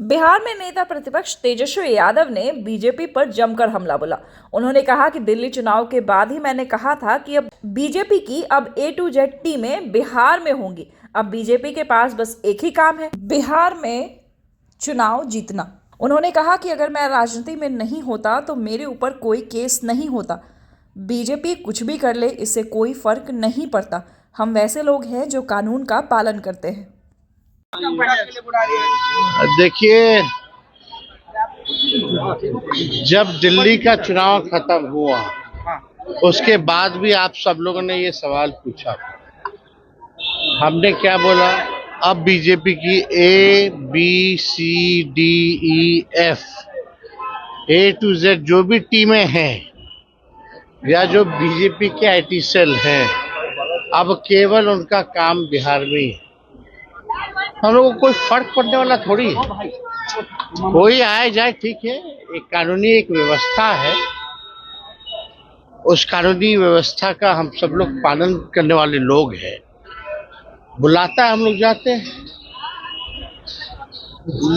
बिहार में नेता प्रतिपक्ष तेजस्वी यादव ने बीजेपी पर जमकर हमला बोला। उन्होंने कहा कि दिल्ली चुनाव के बाद ही मैंने कहा था कि अब बीजेपी की अब A to Z टीमें बिहार में होंगी। अब बीजेपी के पास बस एक ही काम है, बिहार में चुनाव जीतना। उन्होंने कहा कि अगर मैं राजनीति में नहीं होता तो मेरे ऊपर कोई केस नहीं होता। बीजेपी कुछ भी कर ले, इससे कोई फर्क नहीं पड़ता। हम वैसे लोग हैं जो कानून का पालन करते हैं। देखिए, जब दिल्ली का चुनाव खत्म हुआ उसके बाद भी आप सब लोगों ने ये सवाल पूछा। हमने क्या बोला? अब बीजेपी की ABCDEF A to Z जो भी टीमें हैं या जो बीजेपी के IT सेल हैं, अब केवल उनका काम बिहार में ही है। हम लोगों को कोई फर्क पड़ने वाला थोड़ी है। कोई आए जाए ठीक है, एक कानूनी एक व्यवस्था है, उस कानूनी व्यवस्था का हम सब लोग पालन करने वाले लोग हैं। बुलाता है हम लोग जाते हैं,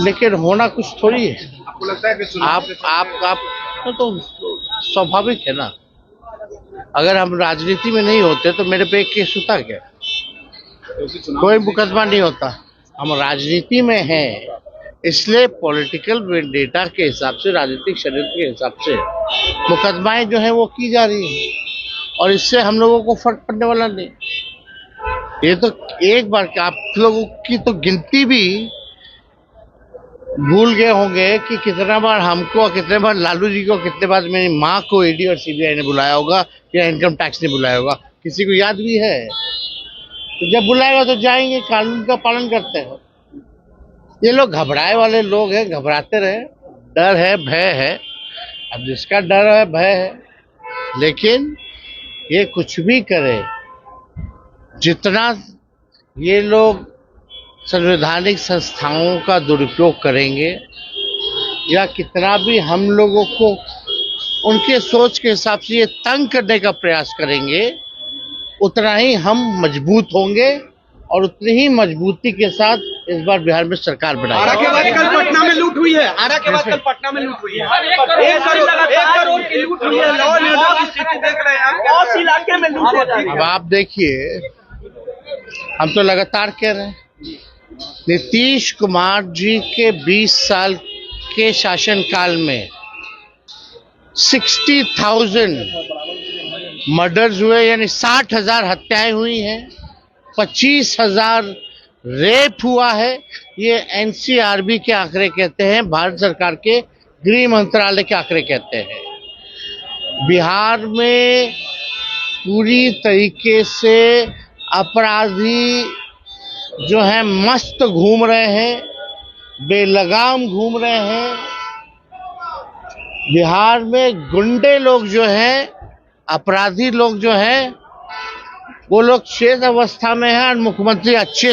लेकिन होना कुछ थोड़ी है। आपको लगता है कि आप तो स्वाभाविक है ना। अगर हम राजनीति में नहीं होते तो मेरे पे एक केस होता क्या? कोई मुकदमा नहीं होता। हम राजनीति में हैं, इसलिए पॉलिटिकल वेंडेटा के हिसाब से, राजनीतिक षड्यंत्र के हिसाब से मुकदमाएं जो है वो की जा रही है, और इससे हम लोगों को फर्क पड़ने वाला नहीं। ये तो एक बार आप लोगों की तो गिनती भी भूल गए होंगे कि कितना बार हमको और कितने बार लालू जी को, कितने बार मेरी माँ को ED और CBI ने बुलाया होगा या इनकम टैक्स ने बुलाया होगा। किसी को याद भी है? तो जब बुलाएगा तो जाएंगे, कानून का पालन करते हैं। ये लोग घबराए वाले लोग हैं, घबराते रहे। डर है, भय है। अब जिसका डर है, भय है, लेकिन ये कुछ भी करे, जितना ये लोग संवैधानिक संस्थाओं का दुरुपयोग करेंगे या कितना भी हम लोगों को उनके सोच के हिसाब से ये तंग करने का प्रयास करेंगे, उतना ही हम मजबूत होंगे और उतनी ही मजबूती के साथ इस बार बिहार में सरकार बनाएंगे। आरा के बाद कल पटना में लूट हुई है। आरा के बाद कल पटना में लूट हुई है। 1 करोड़ की लूट हुई है। लॉ एंड ऑर्डर की स्थिति देख रहे हैं, उस इलाके में लूट हो रही है। अब आप देखिए, हम तो लगातार कह रहे हैं, नीतीश कुमार जी के 20 साल के शासनकाल में 60,000 मर्डर्स हुए, यानी 60,000 हत्याएं हुई हैं, 25,000 रेप हुआ है। ये NCRB के आंकड़े कहते हैं, भारत सरकार के गृह मंत्रालय के आंकड़े कहते हैं। बिहार में पूरी तरीके से अपराधी जो हैं मस्त घूम रहे हैं, बेलगाम घूम रहे हैं। बिहार में गुंडे लोग जो हैं, अपराधी लोग जो हैं, वो लोग शेष अवस्था में हैं और मुख्यमंत्री अच्छे